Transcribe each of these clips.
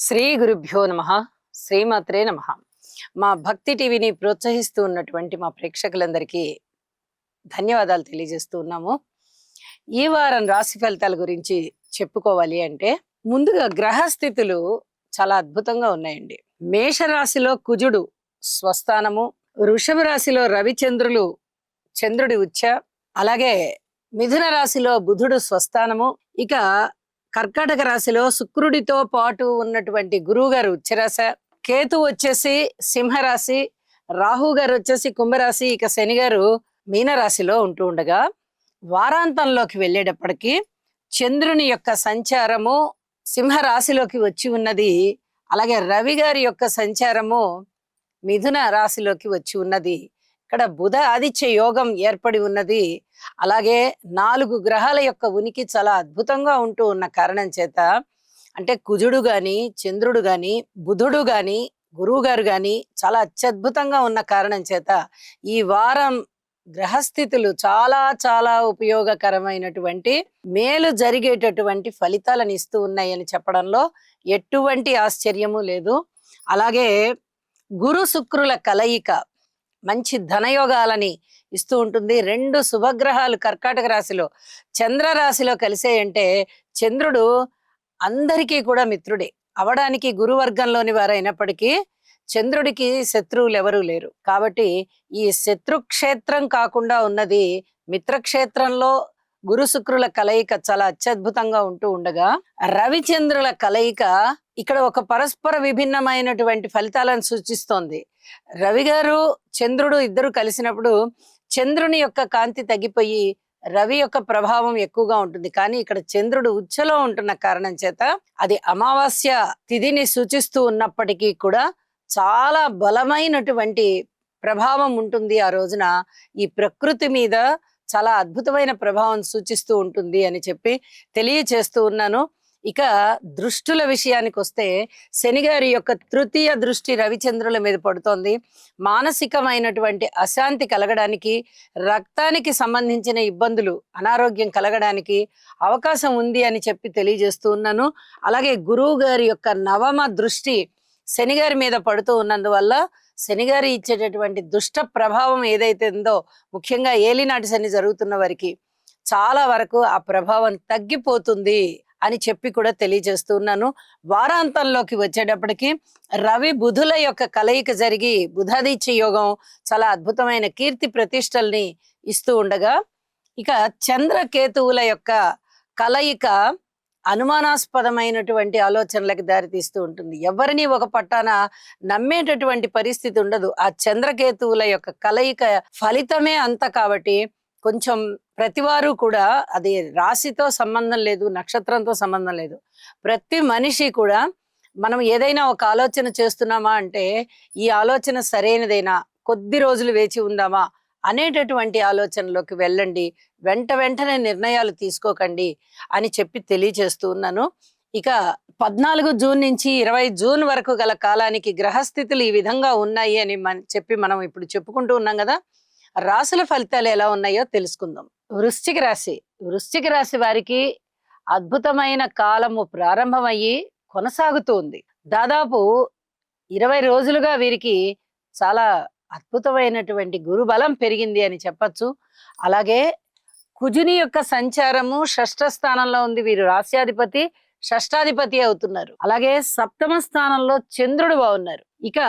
శ్రీ గురుభ్యో నమ. శ్రీమాత్రే నమ. మా భక్తి టీవీని ప్రోత్సహిస్తూ ఉన్నటువంటి మా ప్రేక్షకులందరికీ ధన్యవాదాలు తెలియజేస్తూ ఉన్నాము. ఈ వారం రాశి ఫలితాల గురించి చెప్పుకోవాలి అంటే ముందుగా గ్రహస్థితులు చాలా అద్భుతంగా ఉన్నాయండి. మేషరాశిలో కుజుడు స్వస్థానము, వృషభ రాశిలో రవిచంద్రులు చంద్రుడి ఉచ్చ, అలాగే మిథున రాశిలో బుధుడు స్వస్థానము, ఇక కర్కాటక రాశిలో శుక్రుడితో పాటు ఉన్నటువంటి గురువు గారు ఉచ్చరాశ, కేతు వచ్చేసి సింహరాశి, రాహు గారు వచ్చేసి కుంభరాశి, ఇక శని గారు మీనరాశిలో ఉంటూ ఉండగా వారాంతంలోకి వెళ్ళేటప్పటికి చంద్రుని యొక్క సంచారము సింహరాశిలోకి వచ్చి ఉన్నది, అలాగే రవి గారి యొక్క సంచారము మిథున రాశిలోకి వచ్చి ఉన్నది. ఇక్కడ బుధ ఆదిత్య యోగం ఏర్పడి ఉన్నది. అలాగే 4 గ్రహాల యొక్క ఉనికి చాలా అద్భుతంగా ఉంటూ ఉన్న కారణం చేత, అంటే కుజుడు గాని, చంద్రుడు గాని, బుధుడు గాని, గురువు గారు గాని చాలా అత్యద్భుతంగా ఉన్న కారణం చేత ఈ వారం గ్రహస్థితులు చాలా చాలా ఉపయోగకరమైనటువంటి మేలు జరిగేటటువంటి ఫలితాలను ఇస్తూ ఉన్నాయని చెప్పడంలో ఎటువంటి ఆశ్చర్యము లేదు. అలాగే గురు శుక్రుల కలయిక మంచి ధనయోగాలని ఇస్తూ ఉంటుంది. 2 శుభగ్రహాలు కర్కాటక రాశిలో చంద్ర రాశిలో కలిసేయంటే చంద్రుడు అందరికీ కూడా మిత్రుడే అవడానికి గురువర్గంలోని వారైనప్పటికీ చంద్రుడికి శత్రువులు ఎవరూ లేరు. కాబట్టి ఈ శత్రుక్షేత్రం కాకుండా ఉన్నది మిత్రక్షేత్రంలో గురు శుక్రుల కలయిక చాలా అత్యద్భుతంగా ఉంటూ ఉండగా, రవిచంద్రుల కలయిక ఇక్కడ ఒక పరస్పర విభిన్నమైనటువంటి ఫలితాలను సూచిస్తోంది. రవి గారు చంద్రుడు ఇద్దరు కలిసినప్పుడు చంద్రుని యొక్క కాంతి తగ్గిపోయి రవి యొక్క ప్రభావం ఎక్కువగా ఉంటుంది. కానీ ఇక్కడ చంద్రుడు ఉచ్చలో ఉంటున్న కారణం చేత అది అమావాస్య తిథిని సూచిస్తూ ఉన్నప్పటికీ కూడా చాలా బలమైనటువంటి ప్రభావం ఉంటుంది. ఆ రోజున ఈ ప్రకృతి మీద చాలా అద్భుతమైన ప్రభావం సూచిస్తూ ఉంటుంది అని చెప్పి తెలియచేస్తూ ఉన్నాను. ఇక దృష్టుల విషయానికి వస్తే శని గారి యొక్క తృతీయ దృష్టి రవిచంద్రుల మీద పడుతోంది. మానసికమైనటువంటి అశాంతి కలగడానికి, రక్తానికి సంబంధించిన ఇబ్బందులు, అనారోగ్యం కలగడానికి అవకాశం ఉంది అని చెప్పి తెలియజేస్తూ ఉన్నాను. అలాగే గురువు గారి యొక్క నవమ దృష్టి శని గారి మీద పడుతూ ఉన్నందువల్ల శని గారి ఇచ్చేటటువంటి దుష్ట ప్రభావం ఏదైతే ఉందో, ముఖ్యంగా ఏలినాటి శని జరుగుతున్న వారికి చాలా వరకు ఆ ప్రభావం తగ్గిపోతుంది అని చెప్పి కూడా తెలియజేస్తూ ఉన్నాను. వారాంతంలోకి వచ్చేటప్పటికి రవి బుధుల యొక్క కలయిక జరిగి బుధాదిత్య యోగం చాలా అద్భుతమైన కీర్తి ప్రతిష్టల్ని ఇస్తూ ఉండగా, ఇక చంద్రకేతువుల యొక్క కలయిక అనుమానాస్పదమైనటువంటి ఆలోచనలకు దారితీస్తూ ఉంటుంది. ఎవరిని ఒక పట్టాన నమ్మేటటువంటి పరిస్థితి ఉండదు. ఆ చంద్రకేతువుల యొక్క కలయిక ఫలితమే అంత. కాబట్టి కొంచెం ప్రతివారు కూడా, అది రాశితో సంబంధం లేదు, నక్షత్రంతో సంబంధం లేదు, ప్రతి మనిషి కూడా మనం ఏదైనా ఒక ఆలోచన చేస్తున్నామా అంటే ఈ ఆలోచన సరైనదైనా, కొద్ది రోజులు వేచి ఉందామా అనేటటువంటి ఆలోచనలోకి వెళ్ళండి. వెంటనే నిర్ణయాలు తీసుకోకండి అని చెప్పి తెలియజేస్తూ ఉన్నాను. ఇక 14 జూన్ నుంచి 20 జూన్ వరకు గల కాలానికి గ్రహస్థితులు ఈ విధంగా ఉన్నాయి అని చెప్పి మనం ఇప్పుడు చెప్పుకుంటూ ఉన్నాం కదా. రాశుల ఫలితాలు ఎలా ఉన్నాయో తెలుసుకుందాం. వృశ్చిక రాశి వారికి అద్భుతమైన కాలము ప్రారంభమయ్యి కొనసాగుతూ ఉంది. దాదాపు 20 రోజులుగా వీరికి చాలా అద్భుతమైనటువంటి గురుబలం పెరిగింది అని చెప్పచ్చు. అలాగే కుజుని యొక్క సంచారము 6వ స్థానంలో ఉంది. వీరు రాశ్యాధిపతి, షష్టాధిపతి అవుతున్నారు. అలాగే 7వ స్థానంలో చంద్రుడు బాగున్నారు. ఇక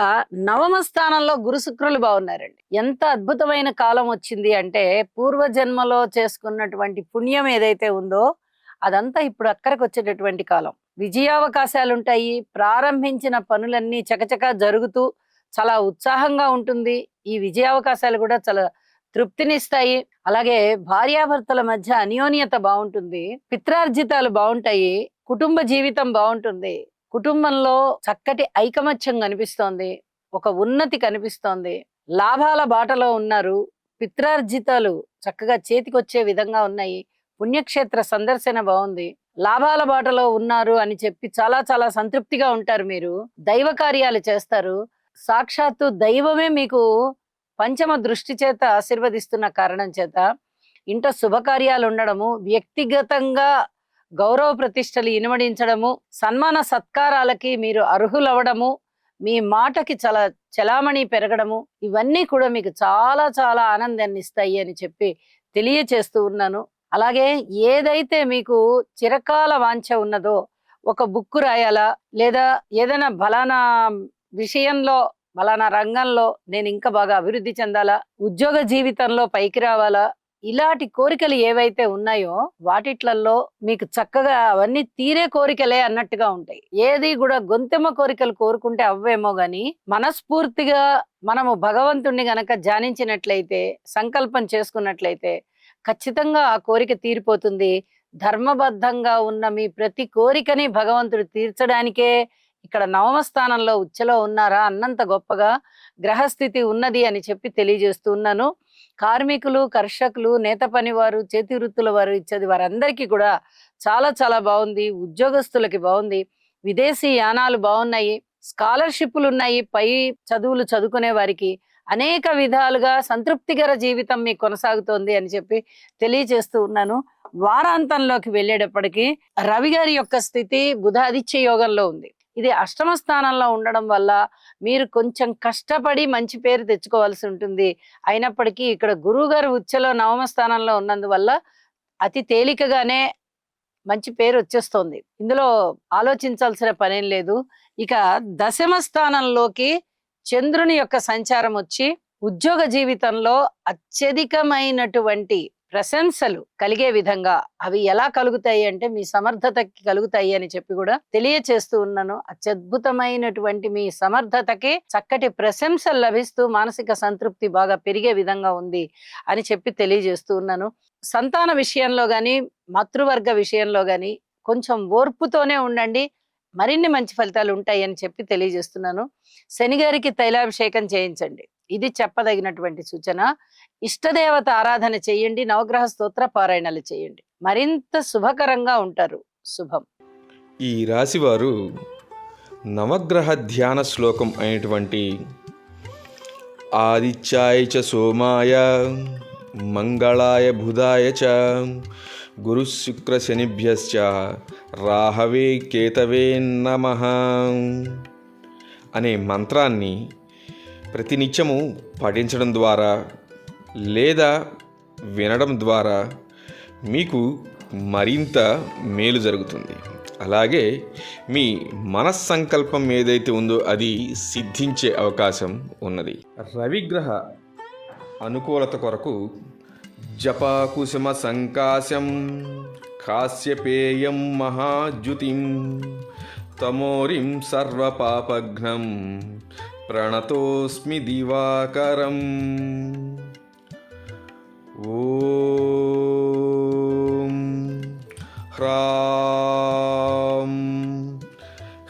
9వ స్థానంలో గురు శుక్రులు బాగున్నారండి. ఎంత అద్భుతమైన కాలం వచ్చింది అంటే, పూర్వజన్మలో చేసుకున్నటువంటి పుణ్యం ఏదైతే ఉందో అదంతా ఇప్పుడు అక్కడికి వచ్చేటటువంటి కాలం. విజయావకాశాలు ఉంటాయి. ప్రారంభించిన పనులన్నీ చకచకా జరుగుతూ చాలా ఉత్సాహంగా ఉంటుంది. ఈ విజయావకాశాలు కూడా చాలా తృప్తినిస్తాయి. అలాగే భార్యాభర్తల మధ్య అన్యోన్యత బాగుంటుంది. పిత్రార్జితాలు బాగుంటాయి. కుటుంబ జీవితం బాగుంటుంది. కుటుంబంలో చక్కటి ఐకమత్యం కనిపిస్తోంది. ఒక ఉన్నతి కనిపిస్తోంది. లాభాల బాటలో ఉన్నారు. పిత్రార్జితాలు చక్కగా చేతికొచ్చే విధంగా ఉన్నాయి. పుణ్యక్షేత్ర సందర్శన బాగుంది. లాభాల బాటలో ఉన్నారు అని చెప్పి చాలా చాలా సంతృప్తిగా ఉంటారు. మీరు దైవ కార్యాలు చేస్తారు. సాక్షాత్తు దైవమే మీకు పంచమ దృష్టి చేత ఆశీర్వదిస్తున్న కారణం చేత ఇంట శుభకార్యాలు ఉండడము, వ్యక్తిగతంగా గౌరవ ప్రతిష్టలు ఇనుమడించడము, సన్మాన సత్కారాలకి మీరు అర్హులవ్వడము, మీ మాటకి చలామణి పెరగడము, ఇవన్నీ కూడా మీకు చాలా చాలా ఆనందాన్ని ఇస్తాయి అని చెప్పి తెలియచేస్తూ ఉన్నాను. అలాగే ఏదైతే మీకు చిరకాల వాంఛ ఉన్నదో, ఒక బుక్ రాయాలా, లేదా ఏదైనా ఫలానా విషయంలో ఫలానా రంగంలో నేను ఇంకా బాగా అభివృద్ధి చెందాలా, ఉద్యోగ జీవితంలో పైకి రావాలా, ఇలాంటి కోరికలు ఏవైతే ఉన్నాయో వాటిట్లల్లో మీకు చక్కగా అవన్నీ తీరే కోరికలే అన్నట్టుగా ఉంటాయి. ఏది కూడా గొంతెమ్మ కోరికలు కోరుకుంటే అవ్వేమో గాని, మనస్ఫూర్తిగా మనము భగవంతుణ్ణి గనక ధ్యానించినట్లయితే, సంకల్పం చేసుకున్నట్లయితే ఖచ్చితంగా ఆ కోరిక తీరిపోతుంది. ధర్మబద్ధంగా ఉన్న మీ ప్రతి కోరికని భగవంతుడు తీర్చడానికే ఇక్కడ నవమ స్థానంలో ఉచ్చలో ఉన్నారా అన్నంత గొప్పగా గ్రహస్థితి ఉన్నది అని చెప్పి తెలియజేస్తూ ఉన్నాను. కార్మికులు, కర్షకులు, నేత పనివారు, చేతి వృత్తుల వారు ఇచ్చేది వారందరికీ కూడా చాలా చాలా బాగుంది. ఉద్యోగస్తులకి బాగుంది. విదేశీ యానాలు బాగున్నాయి. స్కాలర్షిప్లు ఉన్నాయి. పై చదువులు చదువుకునే వారికి అనేక విధాలుగా సంతృప్తికర జీవితం మీకు కొనసాగుతోంది అని చెప్పి తెలియజేస్తూ ఉన్నాను. వారాంతంలోకి వెళ్ళేటప్పటికి రవి గారి యొక్క స్థితి బుధాదిత్య యోగంలో ఉంది. ఇది అష్టమ స్థానంలో ఉండడం వల్ల మీరు కొంచెం కష్టపడి మంచి పేరు తెచ్చుకోవాల్సి ఉంటుంది. అయినప్పటికీ ఇక్కడ గురువు గారు ఉచ్చలో నవమ స్థానంలో ఉన్నందువల్ల అతి తేలికగానే మంచి పేరు వచ్చేస్తోంది. ఇందులో ఆలోచించాల్సిన పనేం లేదు. ఇక దశమ స్థానంలోకి చంద్రుని యొక్క సంచారం వచ్చి ఉద్యోగ జీవితంలో అత్యధికమైనటువంటి ప్రశంసలు కలిగే విధంగా అవి ఎలా కలుగుతాయి అంటే మీ సమర్థతకి కలుగుతాయి అని చెప్పి కూడా తెలియచేస్తూ ఉన్నాను. అత్యద్భుతమైనటువంటి మీ సమర్థతకి చక్కటి ప్రశంసలు లభిస్తూ మానసిక సంతృప్తి బాగా పెరిగే విధంగా ఉంది అని చెప్పి తెలియజేస్తూ ఉన్నాను. సంతాన విషయంలో గాని, మాతృవర్గ విషయంలో గాని కొంచెం ఓర్పుతోనే ఉండండి. మరిన్ని మంచి ఫలితాలు ఉంటాయి అని చెప్పి తెలియజేస్తున్నాను. శని గారికి తైలాభిషేకం చేయించండి. ఇది చెప్పదగినటువంటి సూచన. ఇష్టదేవత ఆరాధన చేయండి. నవగ్రహ స్తోత్ర పారాయణలు చేయండి. మరింత శుభకరంగా ఉంటారు. శుభం. ఈ రాశివారు నవగ్రహ ధ్యాన శ్లోకం అయినటువంటి ఆదిత్యాయ చ సోమాయ మంగళాయ బుధాయ చ గురు శుక్ర శనిభ్యశ్చ రాహవే కేతవే నమః అనే మంత్రాన్ని ప్రతినిత్యము పఠించడం ద్వారా లేదా వినడం ద్వారా మీకు మరింత మేలు జరుగుతుంది. అలాగే మీ మనస్సంకల్పం ఏదైతే ఉందో అది సిద్ధించే అవకాశం ఉన్నది. రవిగ్రహ అనుకూలత కొరకు జపాకుసుమ సంకాశం కాశ్యపేయం మహాద్యుతిం తమోరిం సర్వపాపఘ్నం ప్రణతోస్మి దివాకరం. ఓం హ్రాం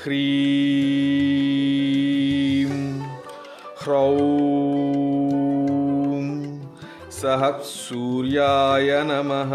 హ్రీం హ్రౌం సహ సూర్యాయ నమః.